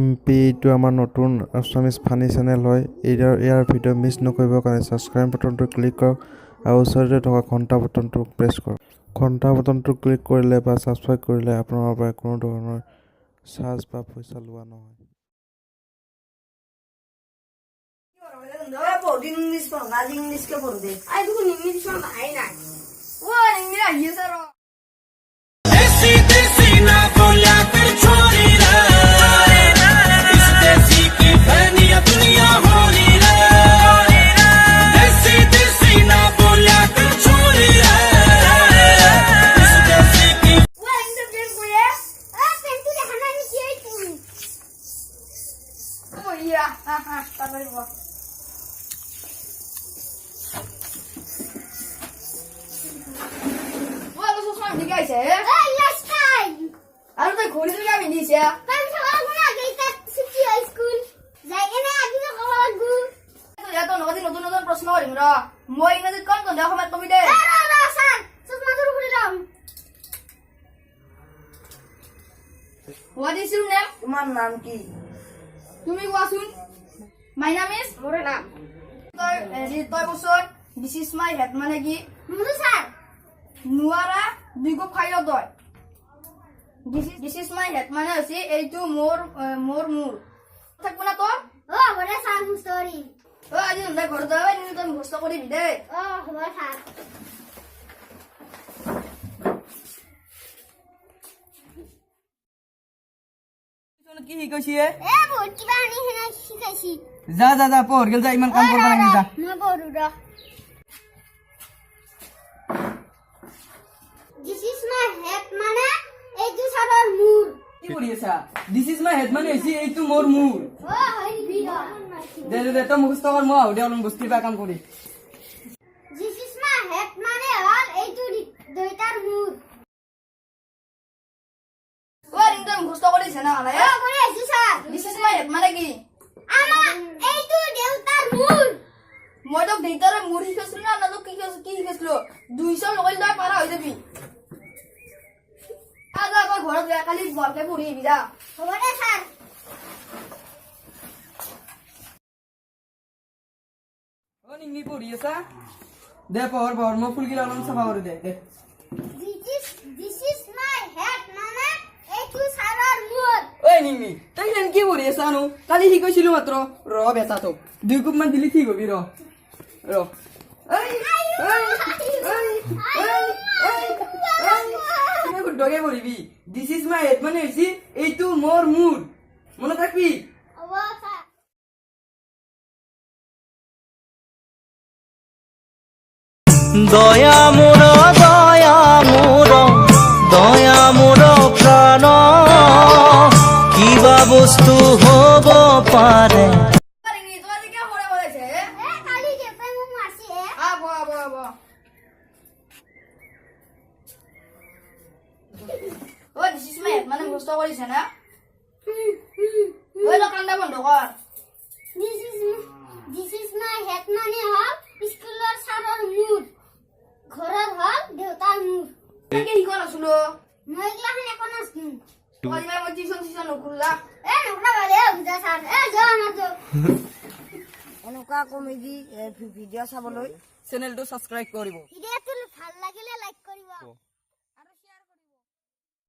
MP টো আমাৰ নতুন আছামিজ ফানি চেনেল হয়। ইয়াৰ ভিডিঅ' মিছ নকৰিবৰ কাৰণে ছাবস্ক্ৰাইব বাটনটো ক্লিক কৰক আৰু ওচৰতে থকা ঘণ্টা বাটনটো প্ৰেছ কৰক। ঘণ্টা বাটনটো ক্লিক কৰিলে বা ছাবস্ক্ৰাইব কৰিলে আপোনাৰ পৰা কোনো ধৰণৰ চাৰ্জ বা পইচা লোৱা নহয়। আৰু তই ঘূৰি তুলি আমি দিছে কাম থকা গুনা গেইতা ছুটি স্কুল যাই এনে আজি কব লাগু তো যাতো নদী নতুন নতুন প্ৰশ্ন কৰিম ৰ মই ইংৰাজীত কোন কোন সময়ত কবি দে ৰ স্যাৰ চশমা জোৰ খুলি লম What is your name? তোমাৰ নাম কি? তুমি কোৱাচোন My name is মোৰ নাম তই বছৰ This is my head মানে কি মুদু স্যাৰ নুৱাৰা দুইগো খাইল দয় This is my head মানে আছে এইটো মোৰ থাকব না তোৰ হৰে স্যাৰ হুষ্টৰি আজি নদা ঘৰ যাবে নি তুমি মুস্ত কৰি দে হ'ব স্যাৰ কি শিকাইছি বহুত কিবা আনি হেনা শিকাইছি যা যা যা পঢ় গেল যা ইমান কাম কৰবা নালাগে যা মই পঢ়ো ৰ This is my head মানে এইটো সাৰৰ মূৰ কি কৰি আছা দিস ইজ মাই হেড মানে হৈছে এইটো মোৰ মূৰ হয় দে দে দে তো মুখস্থ কৰ মই আউডে অলন বস্তি বা কাম কৰি This is my head মানে হল এইটো দুইটাৰ মূৰ একদম মুখস্থ কৰিছে না আলা কৰি আছি sir This is my head মানে কি আমাৰ এইটো দেউতাৰ মূৰ মই তো দেউতাৰ মূৰ শিকাইছিল না তো কি শিকাইছিল 200 লগাই তই পাৰা হৈ যাবি আজা বা ঘৰত গয়া কালি বলকে পঢ়ি বিদা হ'ব দে স্যাৰ ও নিংনি পঢ়ি আছা দে পঢ় পঢ় মই ফুলগিলা অলন সাফা কৰি দে দে This is my head মানে এইটো সাৰৰ মূৰ ঐ নিংনি তই ইমান কি পঢ়ি আছা নো কালি শিকাইছিলো মাত্ৰ ৰ বেটা তো দুই কুপ মান দিলি ঠিক হবি ৰ ডগে পঢ়িবি দিস ইজ মাই হেড মানে হৈছে এইটো মোৰ মূৰ মনত ৰাখবি হ'ব স্যাৰ দয়া মোৰ প্ৰাণ কিবা বস্তু হব পাৰে কালি দেউতাই মোক মাৰছি This is my head মানে মুখস্থ কৰিছে না ওই কান্দা বন্ধ কৰ This is my head মানে হল স্কুলৰ সাৰৰ মূৰ ঘৰৰ হল দেউতাৰ মূৰ কি শিকন আছিলো মই ক্লাসে এখন আছিলো মই টিউশন নকৰলা নকৰা ভালে বুজা স্যাৰ যা আমাৰ যা এনেকুৱা কমেডি ভিডিঅ' চাবলৈ চেনেলটো সাবস্ক্ৰাইব কৰিব ভিডিঅ'টো ভাল লাগিলে লাইক কৰিব